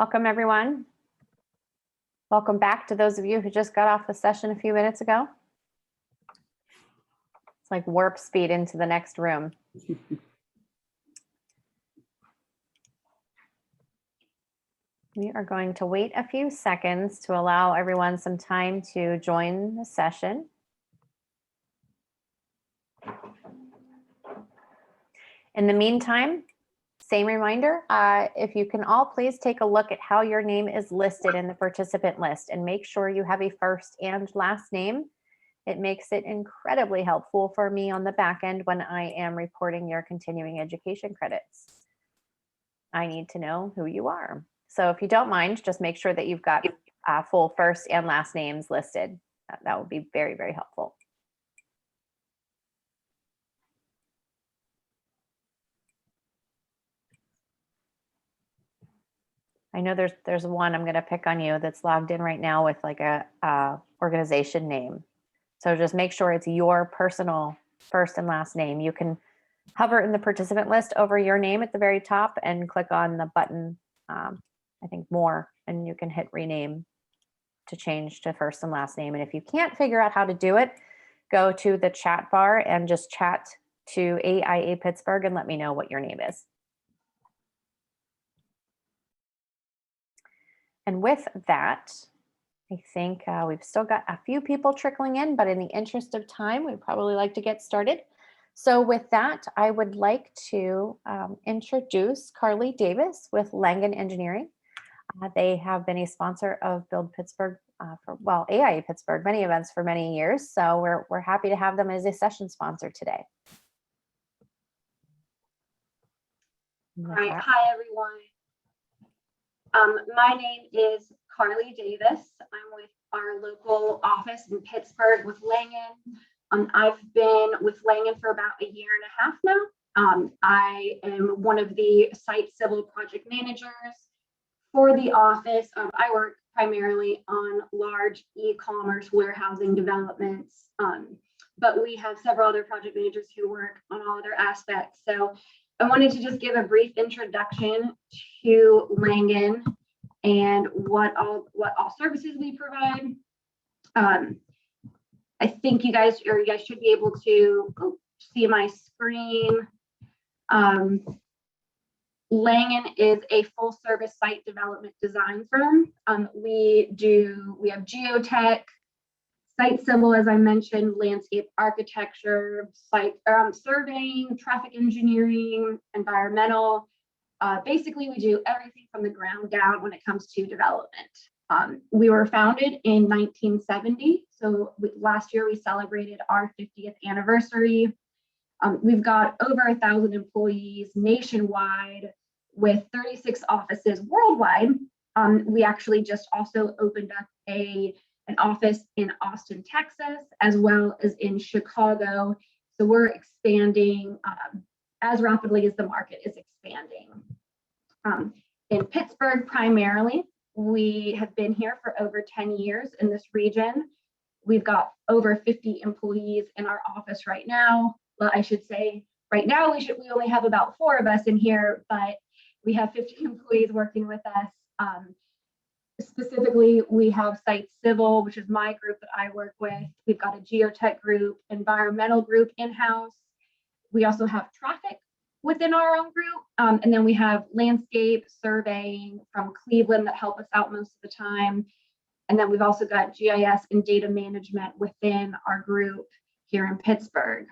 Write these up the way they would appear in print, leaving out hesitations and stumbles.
Welcome, everyone. Welcome back to those of you who just got off the session a few minutes ago. It's like warp speed into the next room. We are going to wait a few seconds to allow everyone some time to join the session. In the meantime, same reminder, if you can all please take a look at how your name is listed in the participant list and make sure you have a first and last name. It makes it incredibly helpful for me on the back end when I am reporting your continuing education credits. I need to know who you are. So if you don't mind, just make sure that you've got full first and last names listed. That would be very, very helpful. I know there's one I'm going to pick on you that's logged in right now with like a organization name. So just make sure it's your personal first and last name. You can hover in the participant list over your name at the very top and click on the button, I think more, and you can hit rename to change to first and last name. And if you can't figure out how to do it, go to the chat bar and just chat to AIA Pittsburgh and let me know what your name is. And with that, I think we've still got a few people trickling in, but in the interest of time, we'd probably like to get started. So with that, I would like to introduce Carly Davis with Langen Engineering. They have been a sponsor of Build Pittsburgh for, AIA Pittsburgh, many events for many years. So we're happy to have them as a session sponsor today. All right, hi everyone. My name is Carly Davis. I'm with our local office in Pittsburgh with Langen. I've been with Langen for about a year and a half now. I am one of the site civil project managers for the office. I work primarily on large e-commerce warehousing developments, but we have several other project managers who work on all other aspects. So I wanted to just give a brief introduction to Langen and what all services we provide. I think you guys should be able to see my screen. Langen is a full service site development design firm. We have geotech, site civil, as I mentioned, landscape architecture, site surveying, traffic engineering, environmental. Basically, we do everything from the ground down when it comes to development. We were founded in 1970. So last year we celebrated our 50th anniversary. We've got over 1,000 employees nationwide with 36 offices worldwide. We actually just also opened up an office in Austin, Texas, as well as in Chicago. So we're expanding as rapidly as the market is expanding. In Pittsburgh, primarily, we have been here for over 10 years in this region. We've got over 50 employees in our office right now. Well, I should say right now we only have about 4 of us in here, but we have 50 employees working with us. Specifically, we have site civil, which is my group that I work with. We've got a geotech group, environmental group in-house. We also have traffic within our own group. And then we have landscape surveying from Cleveland that help us out most of the time. And then we've also got GIS and data management within our group here in Pittsburgh.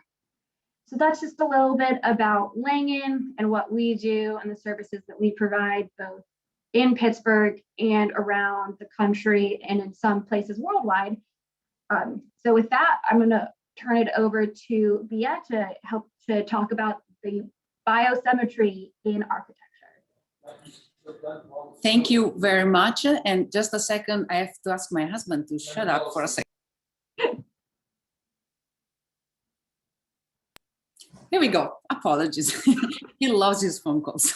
So that's just a little bit about Langen and what we do and the services that we provide both in Pittsburgh and around the country and in some places worldwide. So with that, I'm going to turn it over to Bia to help to talk about the biosymmetry in architecture. Thank you very much. And just a second, I have to ask my husband to shut up for a second. Here we go. Apologies. He loves his phone calls.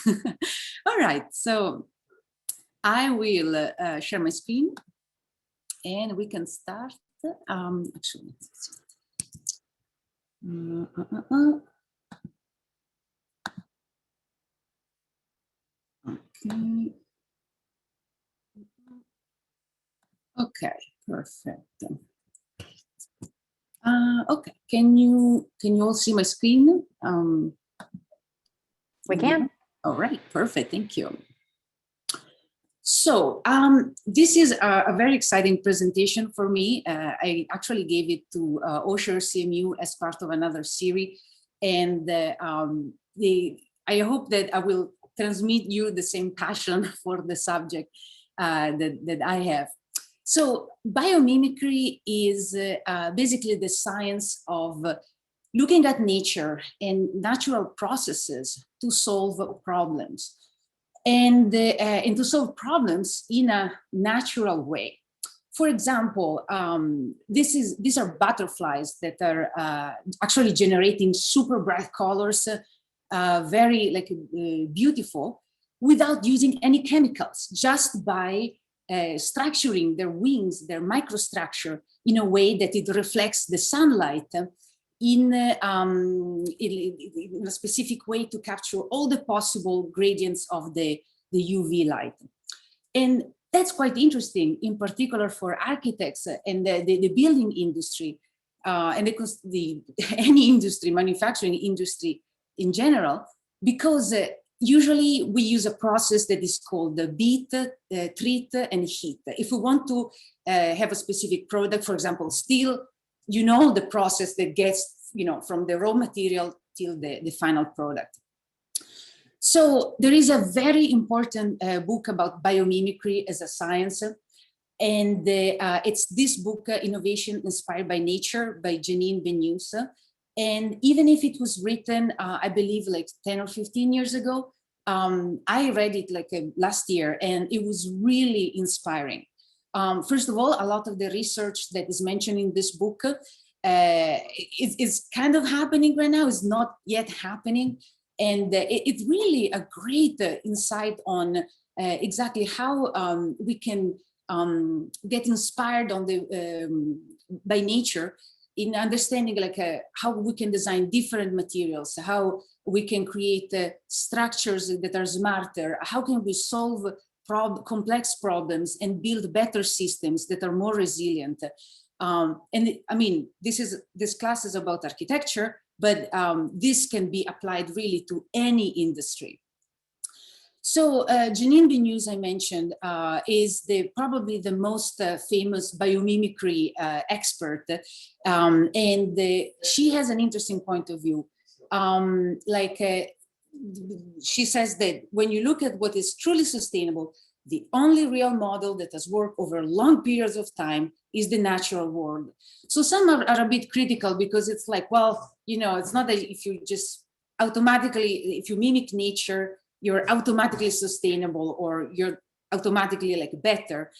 All right. So I will share my screen and we can start. Actually, okay. Okay, perfect. Okay, can you all see my screen? We can. All right, perfect, thank you. So this is a very exciting presentation for me. I actually gave it to Osher CMU as part of another series, and I hope that I will transmit you the same passion for the subject that I have. So biomimicry is basically the science of looking at nature and natural processes to solve problems, and to solve problems in a natural way. For example, these are butterflies that are actually generating super bright colors, very beautiful, without using any chemicals, just by structuring their wings, their microstructure, in a way that it reflects the sunlight in a specific way to capture all the possible gradients of the UV light. And that's quite interesting, in particular for architects and the building industry, and any industry, manufacturing industry in general, because usually we use a process that is called the beat, treat, and heat. If we want to have a specific product, for example, steel, you know the process that gets, from the raw material till the final product. So there is a very important book about biomimicry as a science, and it's this book, Innovation Inspired by Nature, by Janine Benyus. And even if it was written, I believe, like 10 or 15 years ago, I read it last year, and it was really inspiring. First of all, a lot of the research that is mentioned in this book is kind of happening right now, is not yet happening. And it's really a great insight on exactly how we can get inspired by nature, in understanding how we can design different materials, how we can create structures that are smarter, how can we solve complex problems and build better systems that are more resilient. And I mean, this class is about architecture, but this can be applied really to any industry. So Janine Benyus, I mentioned, is probably the most famous biomimicry expert, and she has an interesting point of view. She says that when you look at what is truly sustainable, the only real model that has worked over long periods of time is the natural world. So some are a bit critical, because it's like, well, it's not that if you just automatically, if you mimic nature, you're automatically sustainable or you're automatically better.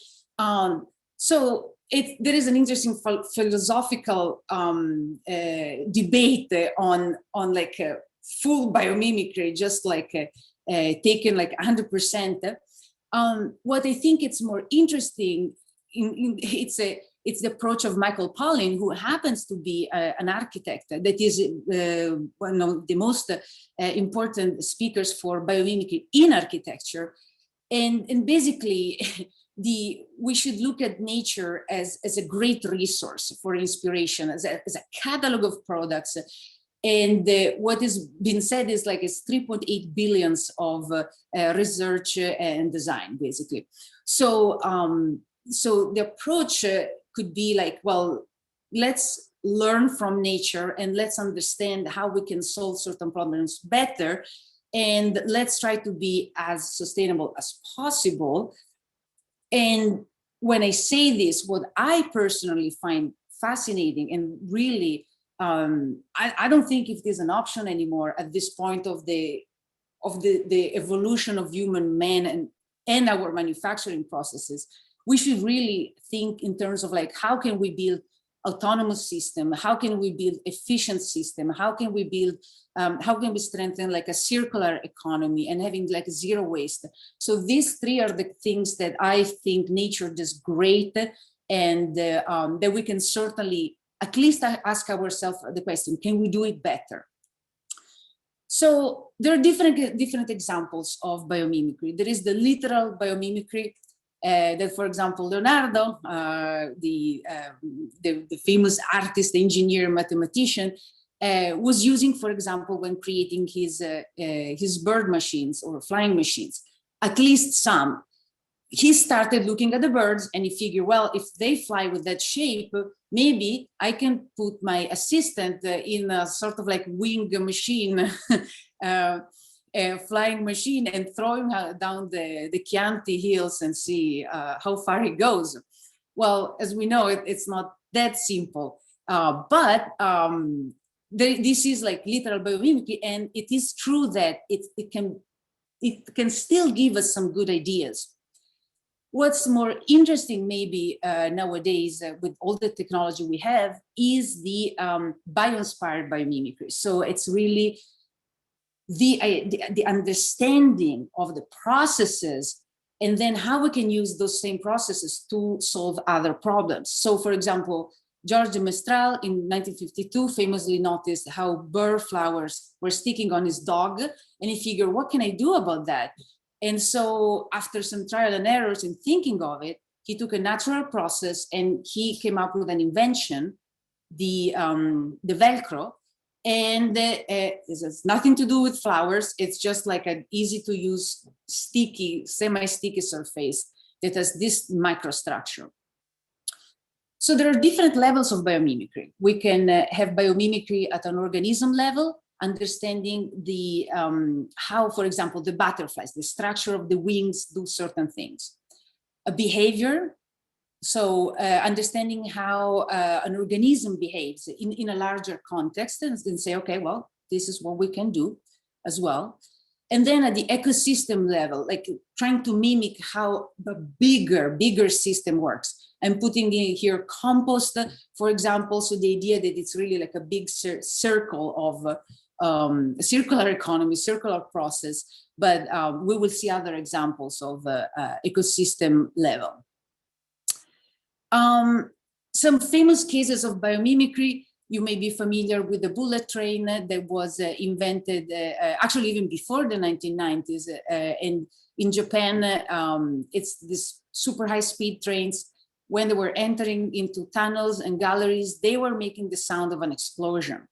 So there is an interesting philosophical debate on full biomimicry, just taken 100%. What I think it's more interesting, it's the approach of Michael Pollan, who happens to be an architect that is one of the most important speakers for biomimicry in architecture. And basically, we should look at nature as a great resource for inspiration, as a catalog of products. And what has been said is it's 3.8 billions of research and design, basically. So, so the approach could be well, let's learn from nature and let's understand how we can solve certain problems better. And let's try to be as sustainable as possible. And when I say this, what I personally find fascinating and really, I don't think if there's an option anymore at this point of the evolution of human man and our manufacturing processes, we should really think in terms of how can we build autonomous system, how can we build efficient system, how can we build, how can we strengthen a circular economy and having zero waste. So these three are the things that I think nature does great, and that we can certainly at least ask ourselves the question, can we do it better? So there are different examples of biomimicry. There is the literal biomimicry, that, for example, Leonardo, the famous artist, engineer, mathematician, was using, for example, when creating his bird machines or flying machines, at least some. He started looking at the birds and he figured, well, if they fly with that shape, maybe I can put my assistant in a sort of like wing machine, flying machine, and throw him down the Chianti hills and see how far he goes. Well, as we know, it's not that simple, but this is like literal biomimicry, and it is true that it can still give us some good ideas. What's more interesting maybe nowadays with all the technology we have is the bio-inspired biomimicry. So it's really the understanding of the processes, and then how we can use those same processes to solve other problems. So for example, George de Mestral in 1952 famously noticed how burr flowers were sticking on his dog, and he figured, what can I do about that? And so after some trial and errors in thinking of it, he took a natural process and he came up with an invention, the Velcro. And this has nothing to do with flowers. It's just like an easy to use sticky, semi-sticky surface that has this microstructure. So there are different levels of biomimicry. We can have biomimicry at an organism level, understanding the how, for example, the butterflies, the structure of the wings do certain things. A behavior, so understanding how an organism behaves in a larger context, and say, okay, well, this is what we can do as well. And then at the ecosystem level, like trying to mimic how the bigger system works. I'm putting in here compost, for example, so the idea that it's really like a big circle of circular economy, circular process, but we will see other examples of ecosystem level. Some famous cases of biomimicry, you may be familiar with the bullet train that was invented actually even before the 1990s. And in Japan, it's this super high speed trains. When they were entering into tunnels and galleries, they were making the sound of an explosion.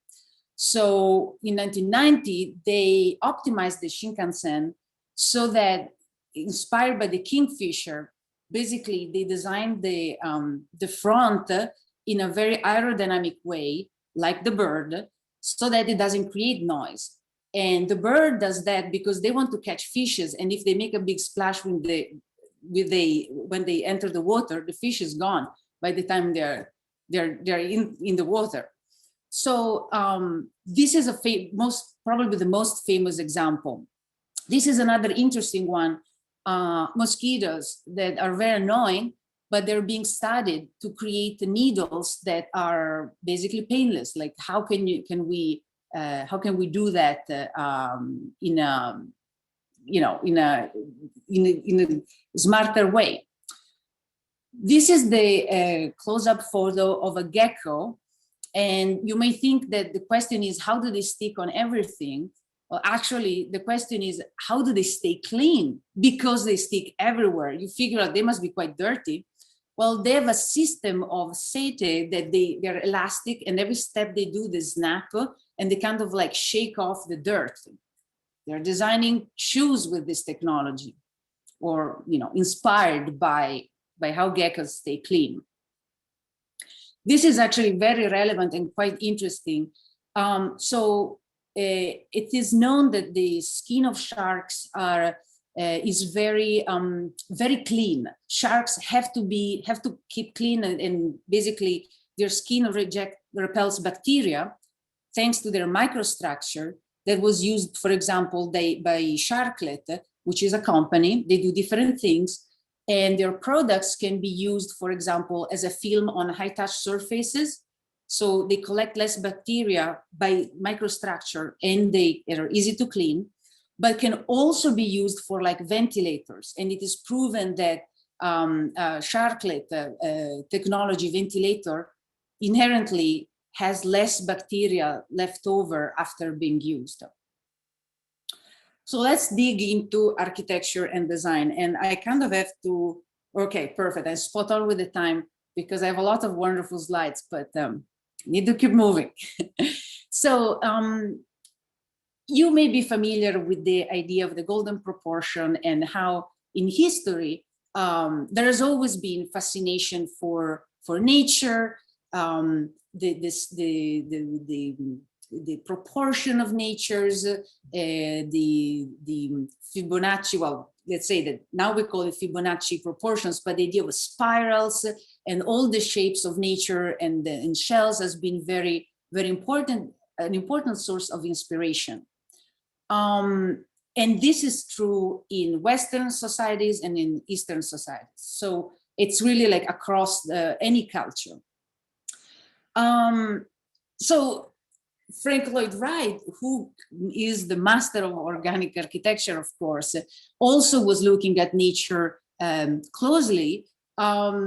So in 1990, they optimized the Shinkansen so that, inspired by the Kingfisher, basically they designed the front in a very aerodynamic way, like the bird, so that it doesn't create noise. And the bird does that because they want to catch fishes. And if they make a big splash when they enter the water, the fish is gone by the time they're in the water. So this is probably the most famous example. This is another interesting one. Mosquitoes that are very annoying, but they're being studied to create the needles that are basically painless. Like how can we do that in a smarter way? This is the close-up photo of a gecko, and you may think that the question is, how do they stick on everything? Well, actually, the question is, how do they stay clean? Because they stick everywhere. You figure out they must be quite dirty. Well, they have a system of setae that they're elastic, and every step they do, they snap, and they kind of like shake off the dirt. They're designing shoes with this technology, or inspired by how geckos stay clean. This is actually very relevant and quite interesting. It is known that the skin of sharks is very very clean. Sharks have to keep clean, and basically their skin repels bacteria thanks to their microstructure that was used, for example, by Sharklet, which is a company. They do different things, and their products can be used, for example, as a film on high-touch surfaces. So they collect less bacteria by microstructure, and they are easy to clean, but can also be used for like ventilators. And it is proven that Sharklet technology ventilator inherently has less bacteria left over after being used. So let's dig into architecture and design. And I kind of have to Okay, perfect. I'm spot on with the time because I have a lot of wonderful slides, but need to keep moving. So you may be familiar with the idea of the golden proportion and how in history there has always been fascination for nature, the proportion of natures, the Fibonacci, well, let's say that now we call it Fibonacci proportions, but the idea of spirals and all the shapes of nature and shells has been very, very important, an important source of inspiration. And this is true in Western societies and in Eastern societies. So it's really like across any culture. So Frank Lloyd Wright, who is the master of organic architecture, of course, also was looking at nature closely. So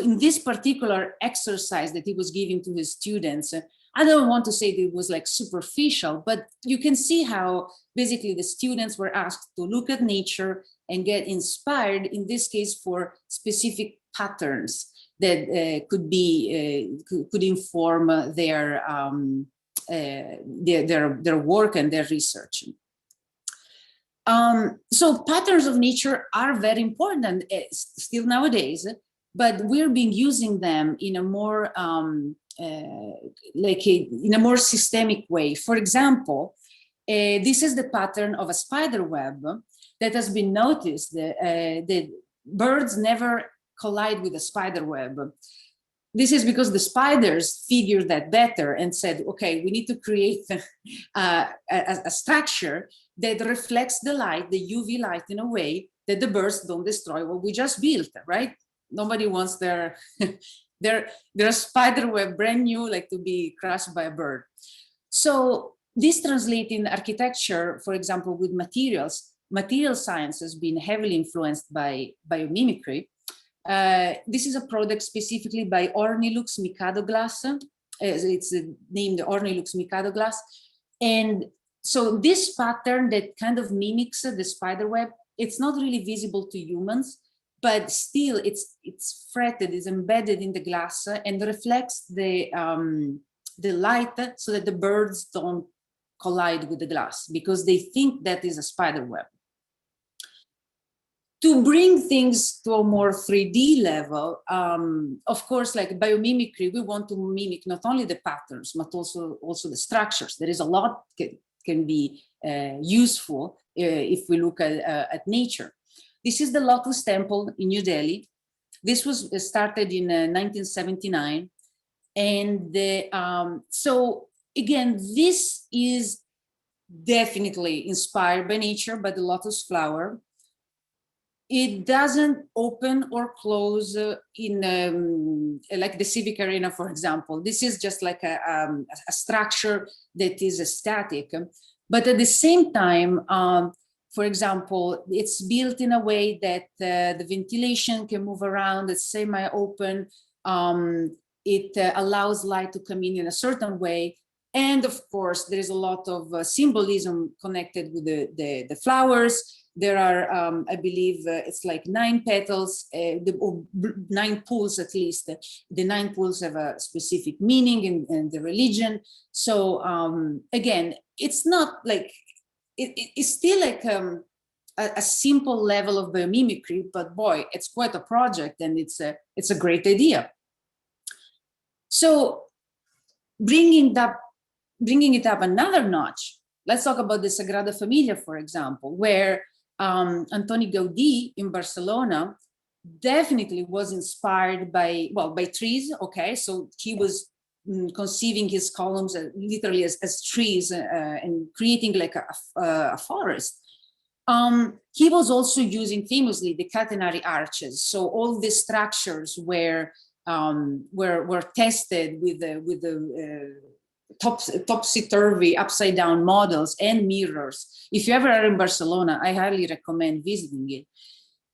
in this particular exercise that he was giving to his students, I don't want to say that it was like superficial, but you can see how basically the students were asked to look at nature and get inspired, in this case, for specific patterns that could inform their work and their research. So patterns of nature are very important still nowadays, but we're being using them in a more in a more systemic way. For example, this is the pattern of a spider web that has been noticed that birds never collide with a spider web. This is because the spiders figured that better and said, okay, we need to create a structure that reflects the light, the UV light, in a way that the birds don't destroy what we just built, right? Nobody wants their spider web brand new, like, to be crushed by a bird. So this translates in architecture, for example, with materials. Material science has been heavily influenced by biomimicry. This is a product specifically by Ornilux Mikado glass. It's named Ornilux Mikado glass. And so this pattern that kind of mimics the spider web, it's not really visible to humans, but still it's fretted, is embedded in the glass and reflects the light so that the birds don't collide with the glass because they think that is a spider web. To bring things to a more 3D level, of course, like biomimicry, we want to mimic not only the patterns, but also the structures. There is a lot can be useful if we look at nature. This is the Lotus Temple in New Delhi. This was started in 1979. And so again, this is definitely inspired by nature, by the lotus flower. It doesn't open or close in like the civic arena, for example. This is just like a structure that is static. But at the same time, for example, it's built in a way that the ventilation can move around, it's semi-open. It allows light to come in a certain way. And of course, there is a lot of symbolism connected with the flowers. There are, I believe, it's like 9 petals, 9 pools at least. The 9 pools have a specific meaning in the religion. So again, it's not like, it's still like a simple level of biomimicry, but boy, it's quite a project and it's a great idea. So bringing it up another notch, let's talk about the Sagrada Familia, for example, where Antoni Gaudí in Barcelona definitely was inspired by trees. Okay, so he was conceiving his columns literally as trees and creating like a forest. He was also using famously the catenary arches. So all the structures were tested with the topsy-turvy, upside-down models and mirrors. If you ever are in Barcelona, I highly recommend visiting it.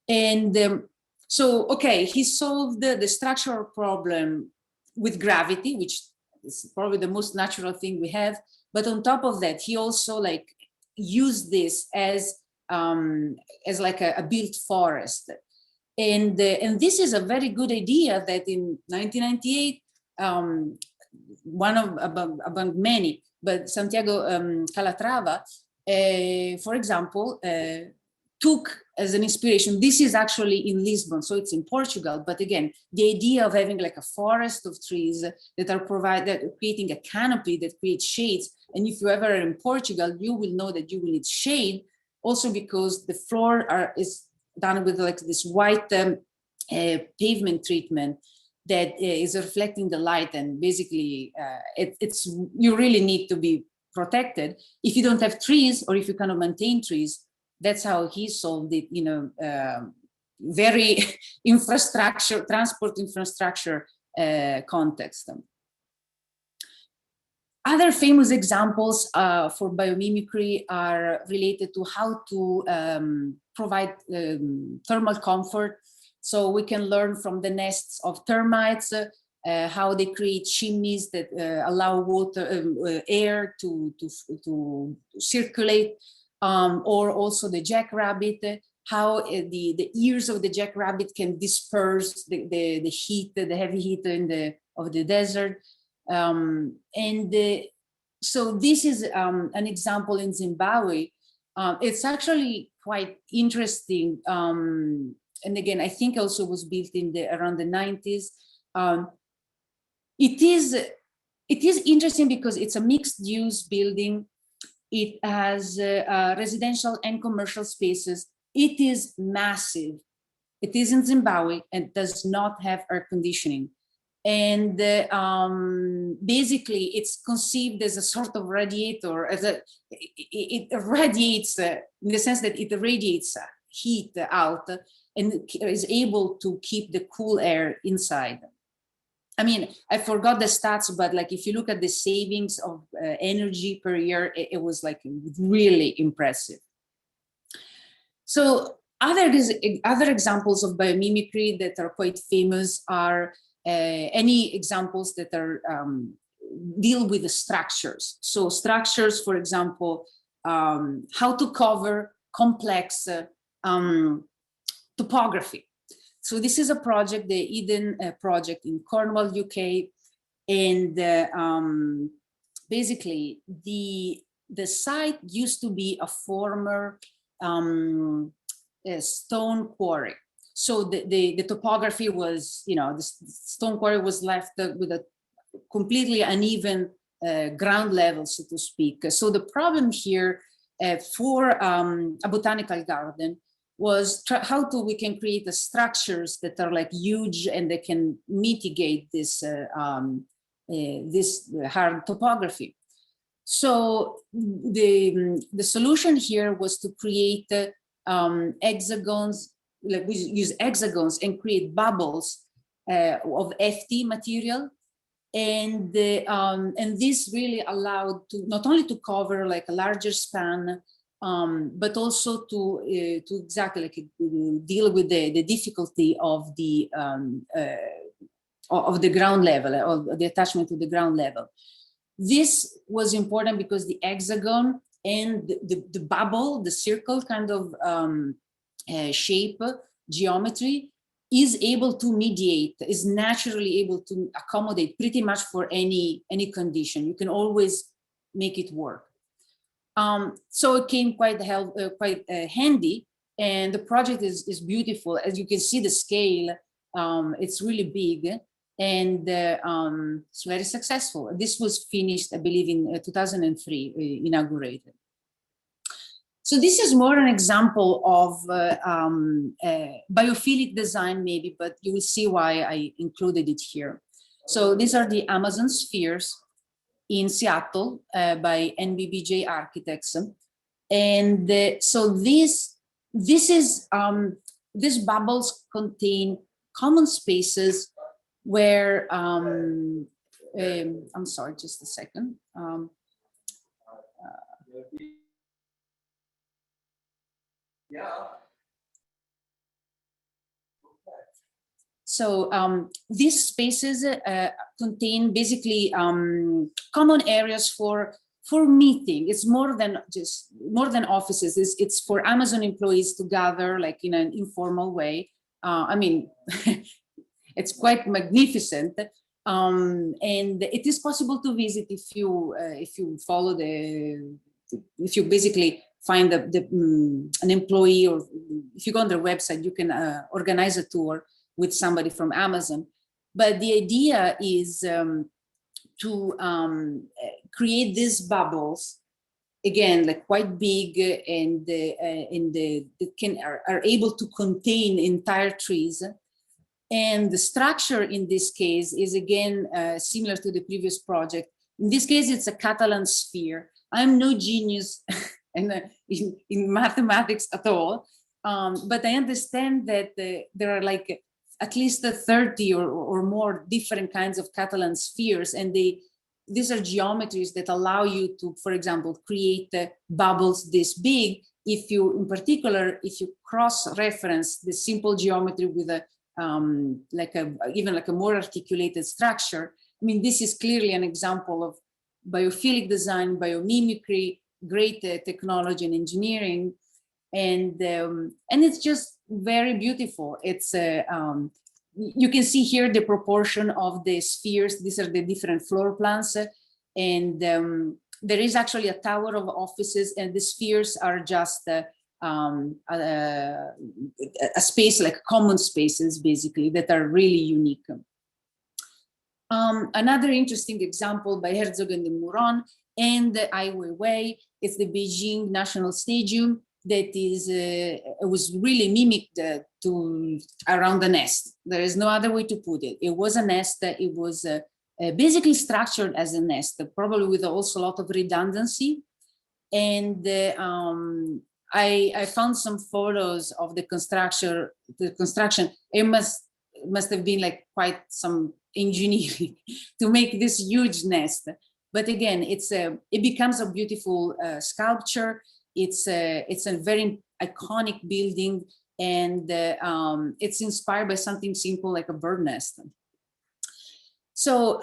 And so, okay, he solved the structural problem with gravity, which is probably the most natural thing we have. But on top of that, he also like used this as as like a built forest. And this is a very good idea that in 1998, one of among many, but Santiago Calatrava, for example, took as an inspiration. This is actually in Lisbon, so it's in Portugal. But again, the idea of having like a forest of trees that are creating a canopy that creates shades. And if you ever are in Portugal, you will know that you will need shade, also because the floor is done with like this white pavement treatment that is reflecting the light, and basically you really need to be protected. If you don't have trees, or if you cannot maintain trees, that's how he solved it, you know, very transport infrastructure context. Other famous examples for biomimicry are related to how to provide thermal comfort. So we can learn from the nests of termites, how they create chimneys that allow air to circulate, or also the jackrabbit, how the ears of the jackrabbit can disperse the heat, the heavy heat of the desert. So this is an example in Zimbabwe. It's actually quite interesting. And again, I think also was built in around the 90s. It is interesting because it's a mixed use building. It has residential and commercial spaces. It is massive. It is in Zimbabwe and does not have air conditioning. And basically it's conceived as a sort of radiator, it radiates in the sense that it radiates heat out and is able to keep the cool air inside. I mean, I forgot the stats, but like if you look at the savings of energy per year, it was like really impressive. So other examples of biomimicry that are quite famous are any examples that are deal with the structures. So structures, for example, how to cover complex topography. So this is a project, the Eden project in Cornwall, UK, and basically the site used to be a former stone quarry. So the topography was, you know, the stone quarry was left with a completely uneven ground level, so to speak. So the problem here for a botanical garden was how we can create the structures that are like huge and they can mitigate this this hard topography. So the solution here was to create hexagons. Like we use hexagons and create bubbles of FT material, and this really allowed to not only to cover like a larger span, but also to exactly like deal with the difficulty of the ground level, or the attachment to the ground level. This was important because the hexagon and the bubble, the circle kind of shape, geometry, is able to mediate, is naturally able to accommodate pretty much for any condition. You can always make it work. So it came quite handy, and the project is beautiful. As you can see the scale, it's really big, and it's very successful. This was finished, I believe, in 2003, inaugurated. So this is more an example of biophilic design maybe, but you will see why I included it here. So these are the Amazon spheres in Seattle by NBBJ Architects. And so these bubbles contain common spaces where, I'm sorry, just a second. So these spaces contain basically common areas for for meeting. It's more than offices. It's for Amazon employees to gather like in an informal way. I mean, it's quite magnificent. And it is possible to visit if you follow if you basically find an employee, or if you go on their website, you can organize a tour with somebody from Amazon. But the idea is to create these bubbles, again, like quite big, and are able to contain entire trees. And the structure in this case is again similar to the previous project. In this case, it's a Catalan sphere. I'm no genius in mathematics at all, but I understand that there are like at least 30 or more different kinds of Catalan spheres, and these are geometries that allow you to, for example, create bubbles this big. If you, in particular, if you cross-reference the simple geometry with a even like a more articulated structure. I mean, this is clearly an example of biophilic design, biomimicry, great technology and engineering, and it's just very beautiful. It's you can see here the proportion of the spheres. These are the different floor plans, and there is actually a tower of offices, and the spheres are just a space, like common spaces, basically, that are really unique. Another interesting example by Herzog and de Meuron and Ai Weiwei is the Beijing National Stadium that is was really mimicked to around the nest. There is no other way to put it. It was a nest. It was basically structured as a nest, probably with also a lot of redundancy. And I found some photos of the construction. It must have been like quite some engineering to make this huge nest. But again, it becomes a beautiful sculpture. It's a very iconic building, and it's inspired by something simple like a bird nest. So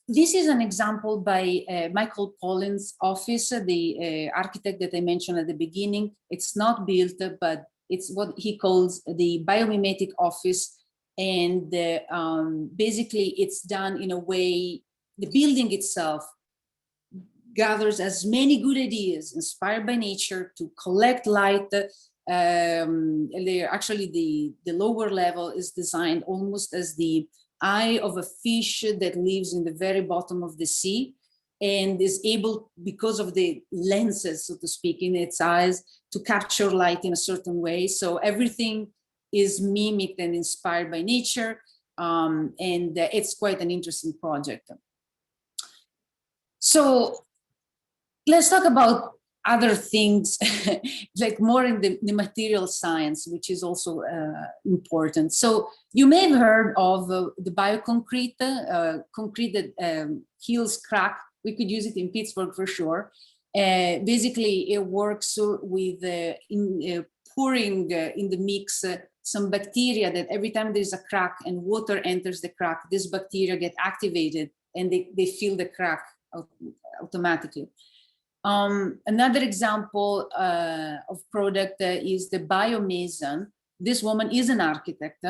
this is an example by Michael Pollan's office, the architect that I mentioned at the beginning. It's not built, but it's what he calls the biomimetic office. And basically it's done in a way, the building itself gathers as many good ideas inspired by nature to collect light. Actually, the lower level is designed almost as the eye of a fish that lives in the very bottom of the sea and is able, because of the lenses, so to speak, in its eyes, to capture light in a certain way. So everything is mimicked and inspired by nature, and it's quite an interesting project. So let's talk about other things, like more in the material science, which is also important. So you may have heard of the bioconcrete, concrete that heals crack. We could use it in Pittsburgh for sure. Basically, it works with pouring in the mix some bacteria that every time there's a crack and water enters the crack, this bacteria get activated and they fill the crack automatically. Another example of product is the Biomason. This woman is an architect,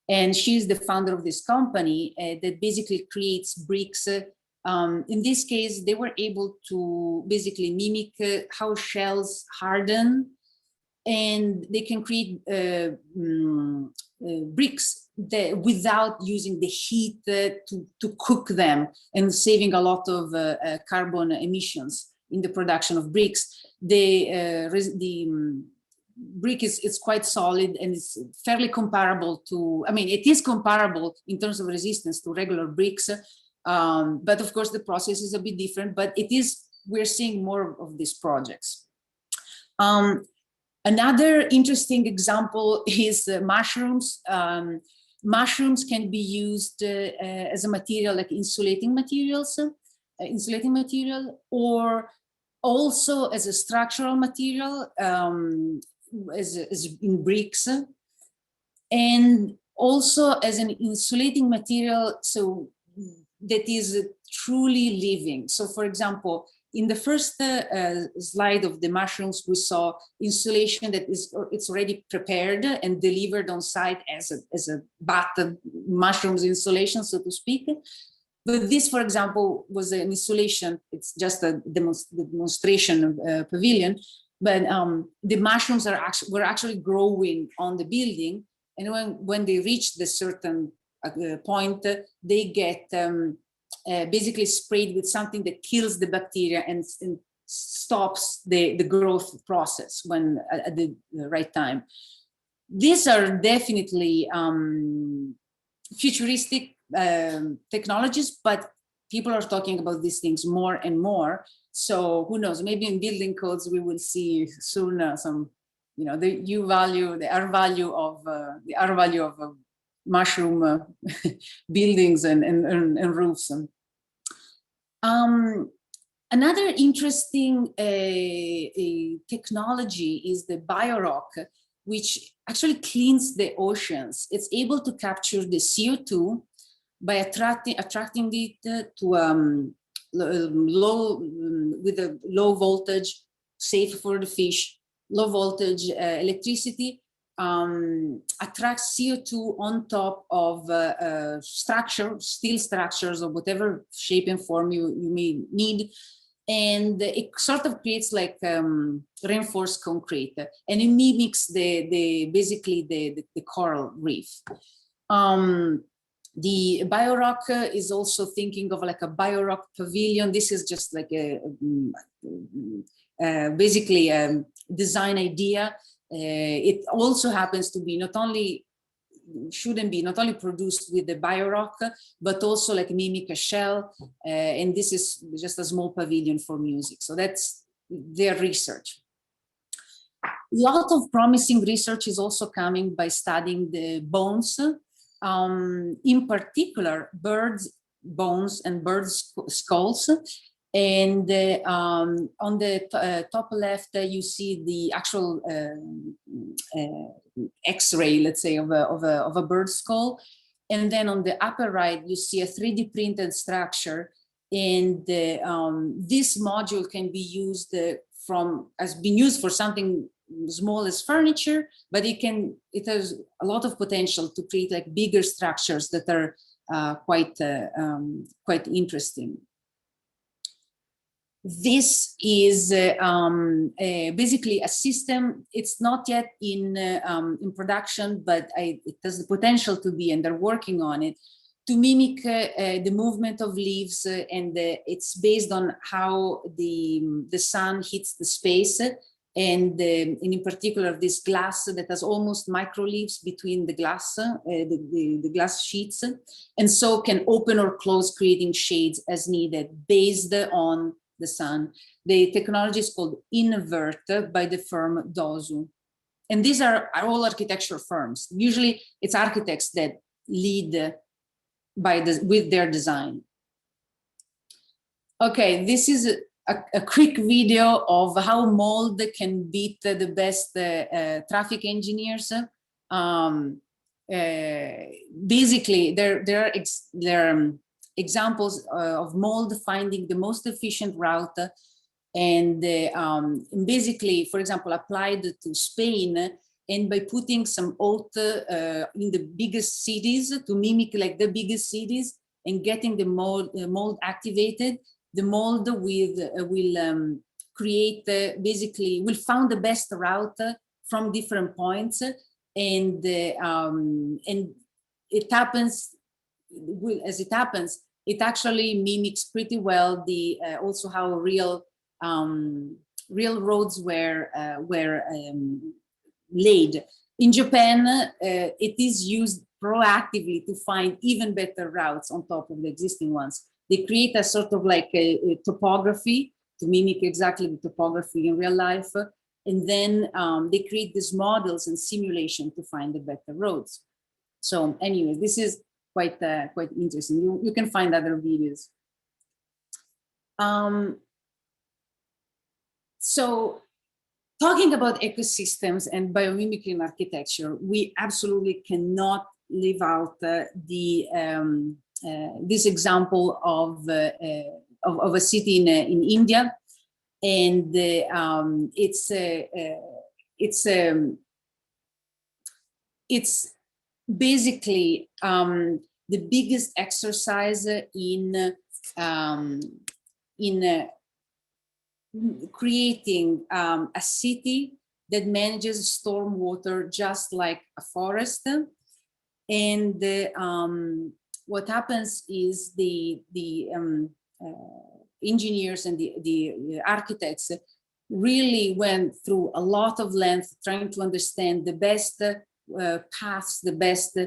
and she's the founder of this company that basically creates bricks. In this case, they were able to basically mimic how shells harden, and they can create bricks without using the heat to cook them and saving a lot of carbon emissions in the production of bricks. The brick is quite solid and it's fairly comparable to, I mean, it is comparable in terms of resistance to regular bricks, but of course the process is a bit different, but we're seeing more of these projects. Another interesting example is mushrooms. Mushrooms can be used as a material, like insulating material, or also as a structural material, as in bricks, and also as an insulating material, so that is truly living. So for example, in the first slide of the mushrooms, we saw insulation that it's already prepared and delivered on site as a bath of mushrooms insulation, so to speak. But this, for example, was an installation. It's just a demonstration pavilion, but the mushrooms were actually growing on the building, and when they reach the certain point, they get basically sprayed with something that kills the bacteria and stops the growth process when at the right time. These are definitely futuristic technologies, but people are talking about these things more and more. So who knows, maybe in building codes we will see soon some, you know, the U value, the R value of mushroom buildings and roofs. Another interesting technology is the BioRock, which actually cleans the oceans. It's able to capture the CO2 by attracting it to with a low voltage, safe for the fish, low voltage electricity, attracts CO2 on top of steel structures of whatever shape and form you may need. And it sort of creates like reinforced concrete, and it mimics basically the coral reef. The BioRock is also thinking of like a BioRock pavilion. This is just like basically a design idea. It also happens to be not only produced with the BioRock, but also like mimic a shell. And this is just a small pavilion for music. So that's their research. A lot of promising research is also coming by studying the bones. In particular, birds' bones and birds' skulls. And on the top left, you see the actual X-ray, let's say, of a bird skull. And then on the upper right, you see a 3D printed structure. And this module can be used has been used for something small as furniture, but it has a lot of potential to create like bigger structures that are quite interesting. This is basically a system. It's not yet in production, but it has the potential to be, and they're working on it, to mimic the movement of leaves, and it's based on how the sun hits the space. And in particular, this glass that has almost micro leaves between the glass, the glass sheets, and so can open or close, creating shades as needed based on the sun. The technology is called Invert by the firm Dozu. And these are all architecture firms. Usually it's architects that lead with their design. Okay, this is a quick video of how mold can beat the best traffic engineers. Basically, there are examples of mold finding the most efficient route, and basically, for example, applied to Spain, and by putting some oat in the biggest cities to mimic like the biggest cities and getting the mold activated, the mold will create basically will find the best route from different points, and it happens. As it happens, it actually mimics pretty well the also how real roads were laid. In Japan, it is used proactively to find even better routes on top of the existing ones. They create a sort of like a topography to mimic exactly the topography in real life, and then they create these models and simulation to find the better roads. So anyway, this is quite interesting. You can find other videos. So talking about ecosystems and biomimicry in architecture, we absolutely cannot leave out this example of a city in India. and it's basically the biggest exercise in creating a city that manages stormwater just like a forest. And what happens is the engineers and the architects really went through a lot of length trying to understand the best paths, the best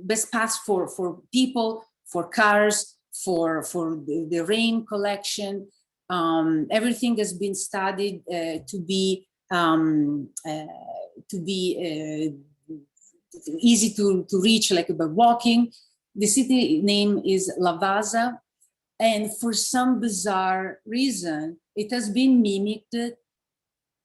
best paths for people, for cars, for the rain collection. Everything has been studied to be easy to reach, like by walking. The city name is Lavazza, and for some bizarre reason, it has been mimicked.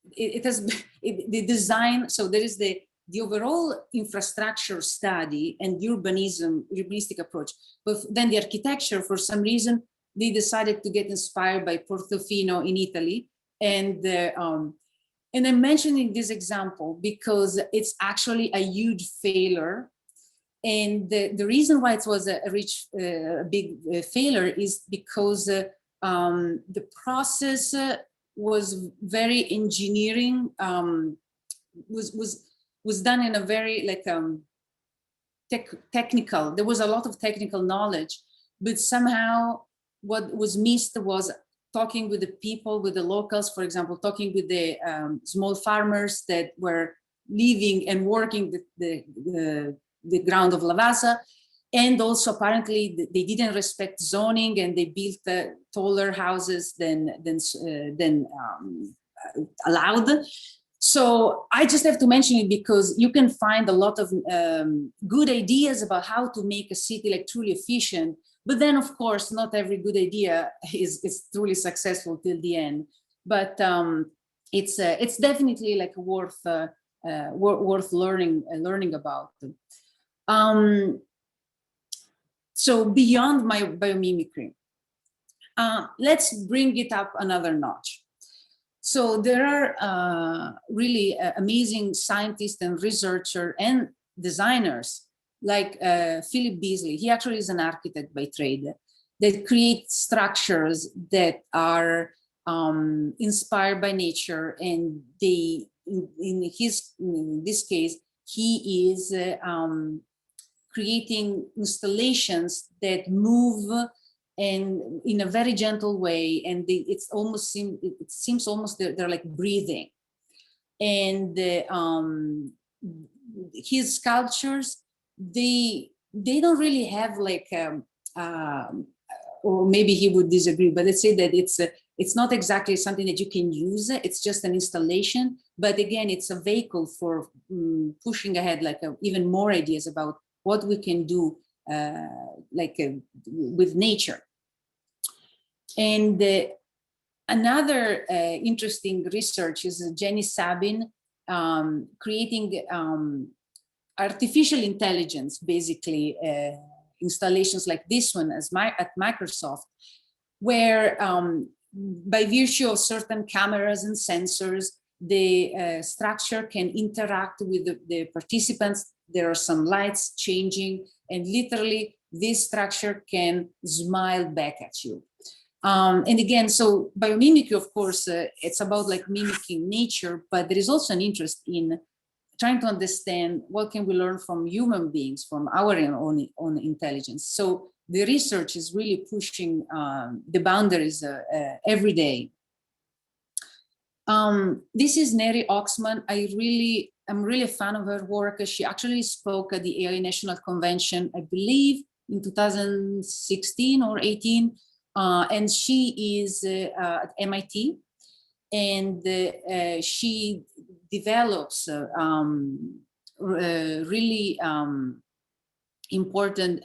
The design. So there is the overall infrastructure study and urbanistic approach, but then the architecture, for some reason, they decided to get inspired by Portofino in Italy, and I'm mentioning this example because it's actually a huge failure. And the reason why it was a big failure is because the process was very engineering, was done in a very technical. There was a lot of technical knowledge, but somehow what was missed was talking with the people, with the locals, for example, talking with the small farmers that were living and working the ground of Lavazza. And also apparently they didn't respect zoning, and they built taller houses than allowed. So I just have to mention it because you can find a lot of good ideas about how to make a city like truly efficient. But then, of course, not every good idea is truly successful till the end. But it's definitely like worth learning about. So beyond my biomimicry, let's bring it up another notch. So there are really amazing scientists and researchers and designers like Philip Beasley. He actually is an architect by trade that create structures that are inspired by nature, and they, in this case, he is creating installations that move and in a very gentle way, and it seems almost they're like breathing. And his sculptures, they don't really have like or maybe he would disagree, but let's say that it's not exactly something that you can use. It's just an installation, but again, it's a vehicle for pushing ahead like even more ideas about what we can do with nature. And another interesting research is Jenny Sabin creating artificial intelligence, basically installations like this one at Microsoft, where by virtue of certain cameras and sensors, the structure can interact with the participants. There are some lights changing, and literally this structure can smile back at you. And again, so biomimicry, of course, it's about like mimicking nature, but there is also an interest in trying to understand what can we learn from human beings, from our own intelligence. So the research is really pushing the boundaries every day. This is Neri Oxman. I'm really a fan of her work. She actually spoke at the AI National Convention, I believe, in 2016 or 18. And she is at MIT, and she develops really important,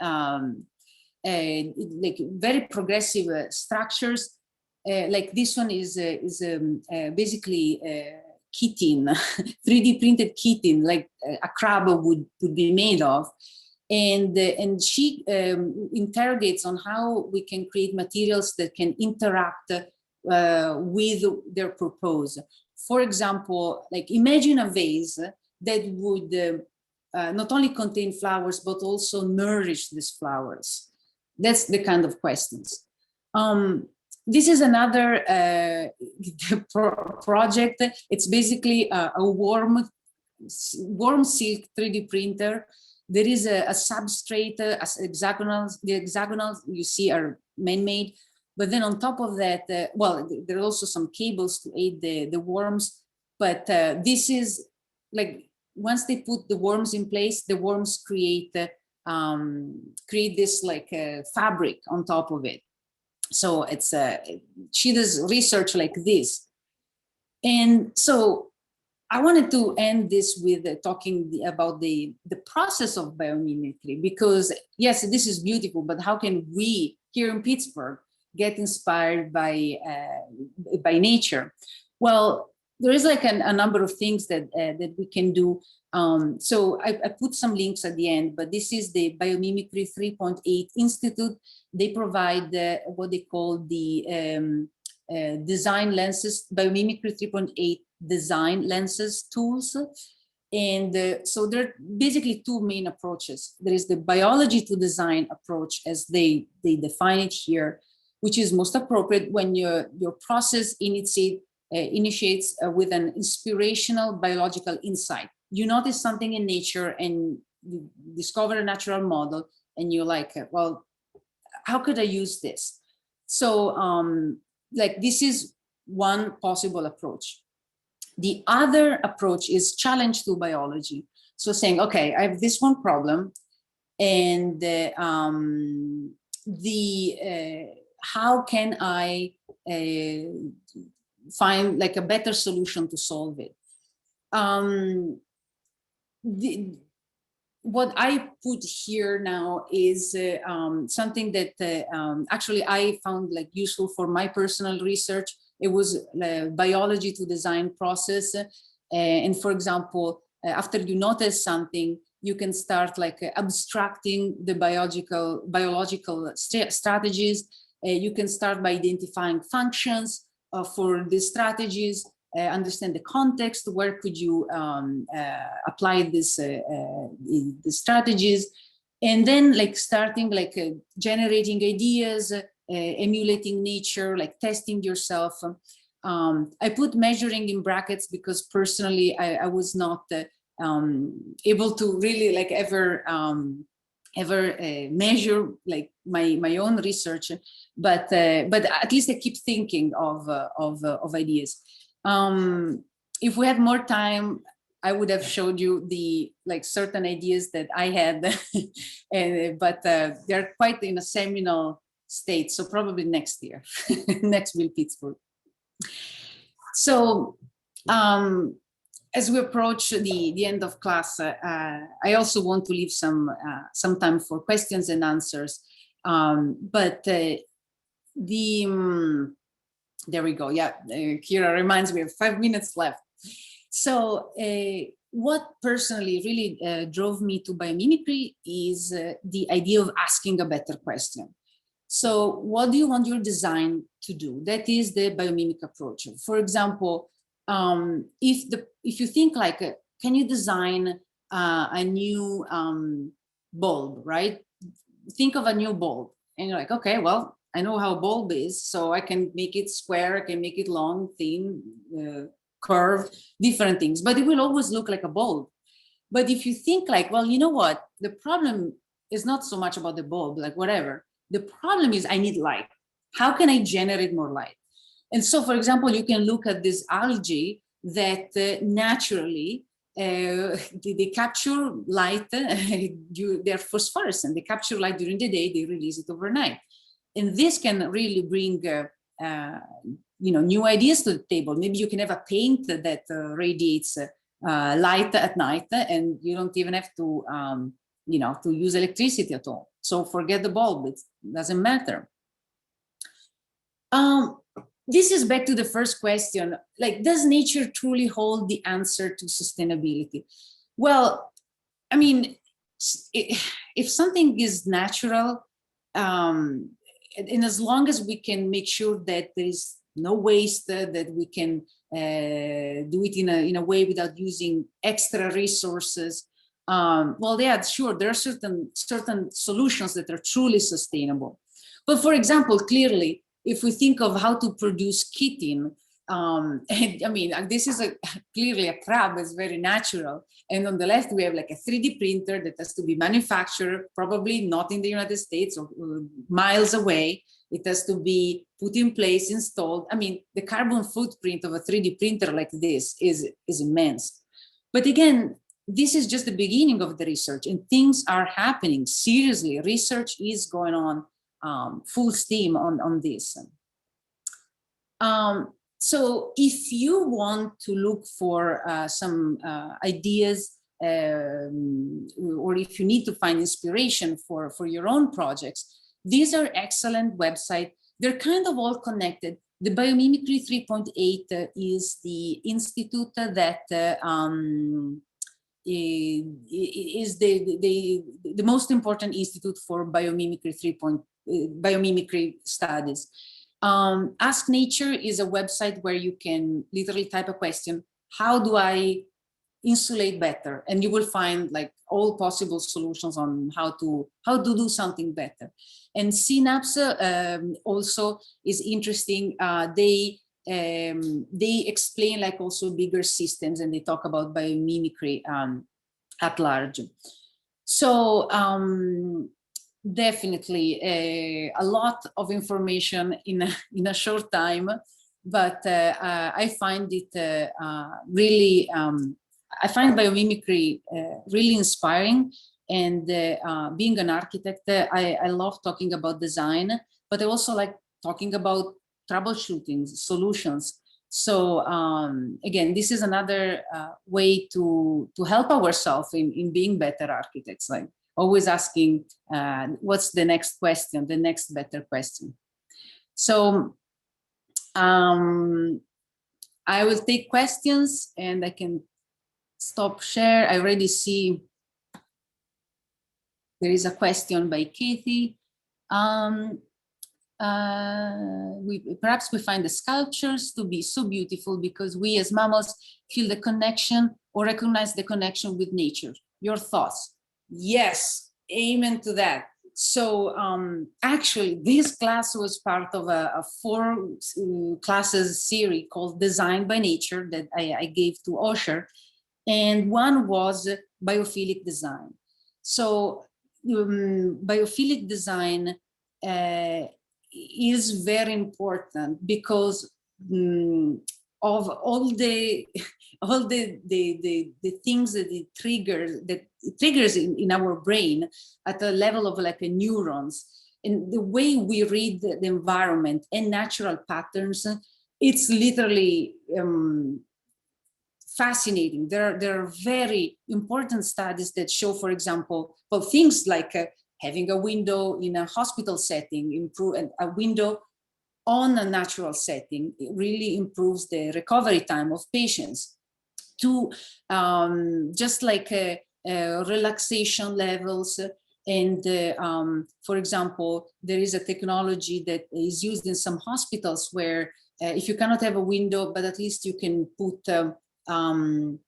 like very progressive structures. Like this one is basically chitin, 3D printed chitin, like a crab would be made of. And she interrogates on how we can create materials that can interact with their purpose. For example, like imagine a vase that would not only contain flowers, but also nourish these flowers. That's the kind of questions. This is another project. It's basically a warm silk 3D printer. There is a substrate, hexagonals. The hexagonals you see are man-made, but then on top of that, well, there are also some cables to aid the worms. But this is like, once they put the worms in place, the worms create this like fabric on top of it. So it's she does research like this. And so I wanted to end this with talking about the process of biomimicry, because yes, this is beautiful, but how can we here in Pittsburgh get inspired by nature? Well, there is like a number of things that we can do. So I put some links at the end, but this is the Biomimicry 3.8 Institute. They provide what they call the design lenses, Biomimicry 3.8 design lenses tools. And so there are basically two main approaches. There is the biology to design approach, as they define it here, which is most appropriate when your process initiates with an inspirational biological insight. You notice something in nature and you discover a natural model and you're like, well, how could I use this? So like this is one possible approach. The other approach is challenge to biology. So saying, okay, I have this one problem, and how can I find like a better solution to solve it? What I put here now is something that actually I found like useful for my personal research. It was biology to design process. And for example, after you notice something, you can start like abstracting the biological strategies. You can start by identifying functions for the strategies, understand the context, where could you apply this the strategies, and then like starting like generating ideas, emulating nature, like testing yourself. I put measuring in brackets because personally I was not able to really like ever measure like my own research, but at least I keep thinking of ideas. If we had more time, I would have showed you the like certain ideas that I had, but they're quite in a seminal state. So probably next year, next will Pittsburgh. So as we approach the end of class, I also want to leave some time for questions and answers. But there we go. Yeah, Kira reminds me of 5 minutes left. So what personally really drove me to biomimicry is the idea of asking a better question. So what do you want your design to do? That is the biomimic approach. For example, if you think like, can you design a new bulb, right? Think of a new bulb and you're like, okay, well, I know how a bulb is, so I can make it square, I can make it long, thin, curved, different things, but it will always look like a bulb. But if you think like, well, you know what, the problem is not so much about the bulb, like whatever. The problem is I need light. How can I generate more light? And so, for example, you can look at this algae that naturally they capture light. They're phosphorescent. They capture light during the day. They release it overnight, and this can really bring new ideas to the table. Maybe you can have a paint that radiates light at night, and you don't even have to to use electricity at all. So forget the bulb. It doesn't matter. This is back to the first question, like, does nature truly hold the answer to sustainability? Well, I mean, if something is natural, and as long as we can make sure that there is no waste, that we can do it in a way without using extra resources, well, yeah, sure, there are certain solutions that are truly sustainable. But for example, clearly, if we think of how to produce chitin, and I mean, this is clearly a crab that's very natural. And on the left, we have like a 3D printer that has to be manufactured, probably not in the United States or miles away. It has to be put in place, installed. I mean, the carbon footprint of a 3D printer like this is immense. But again, this is just the beginning of the research, and things are happening. Seriously, research is going on full steam on this. So if you want to look for some ideas, or if you need to find inspiration for your own projects, these are excellent websites. They're kind of all connected. The Biomimicry 3.8 is the institute that is the most important institute for biomimicry studies. Ask Nature is a website where you can literally type a question: how do I insulate better? And you will find like all possible solutions on how to do something better. And Synapse also is interesting. They explain like also bigger systems, and they talk about biomimicry at large. So definitely a lot of information in a short time, but I find it really, I find biomimicry really inspiring. And being an architect, I love talking about design, but I also like talking about troubleshooting solutions. So again, this is another way to help ourselves in being better architects, like always asking what's the next question, the next better question. So I will take questions, and I can stop share. I already see there is a question by Kathy. Perhaps we find the sculptures to be so beautiful because we as mammals feel the connection or recognize the connection with nature. Your thoughts? Yes, amen to that. So actually, this class was part of a 4 classes series called Design by Nature that I gave to Osher, and one was biophilic design. So biophilic design is very important because of all the things that it triggers in our brain at the level of like a neurons, and the way we read the environment and natural patterns, it's literally fascinating. There are very important studies that show, for example, well, things like having a window in a hospital setting, improve a window on a natural setting, it really improves the recovery time of patients. To just like relaxation levels. And for example, there is a technology that is used in some hospitals where if you cannot have a window, but at least you can put some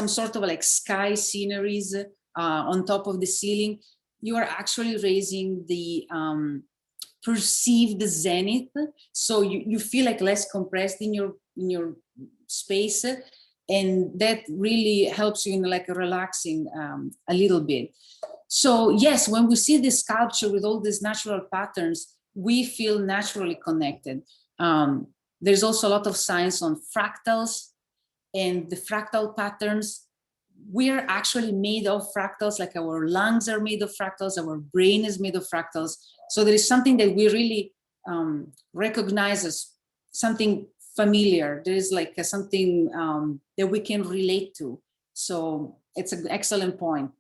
sort of like sky sceneries on top of the ceiling, you are actually raising the perceived zenith, so you feel like less compressed in your space, and that really helps you in like relaxing a little bit. So yes, when we see this sculpture with all these natural patterns, we feel naturally connected. There's also a lot of science on fractals and the fractal patterns. We're actually made of fractals, like our lungs are made of fractals, our brain is made of fractals. So there is something that we really recognize as something familiar. There is like something that we can relate to. So it's an excellent point.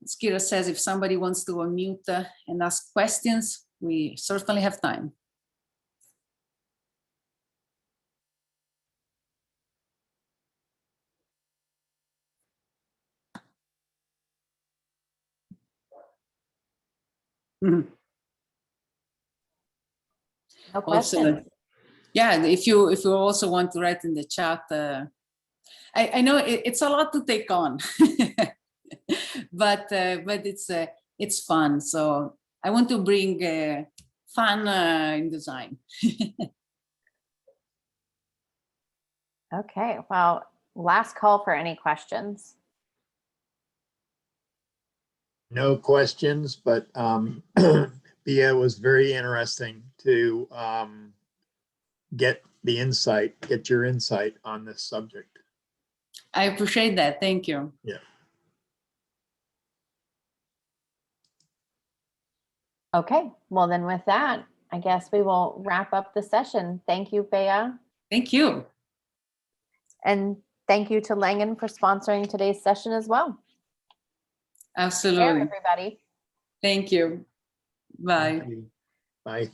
Skira says if somebody wants to unmute and ask questions, we certainly have time. Mhm. No questions. Also, yeah, if you also want to write in the chat, I know it's a lot to take on, but it's fun. So I want to bring fun in design. Okay, well, last call for any questions. No questions, but Bia, it was very interesting to get your insight on this subject. I appreciate that. Thank you. Yeah. Okay, well then with that, I guess we will wrap up the session. Thank you, Bea. Thank you. And thank you to Langen for sponsoring today's session as well. Take care, Absolutely. everybody. Thank you. Bye. Thank you. Bye.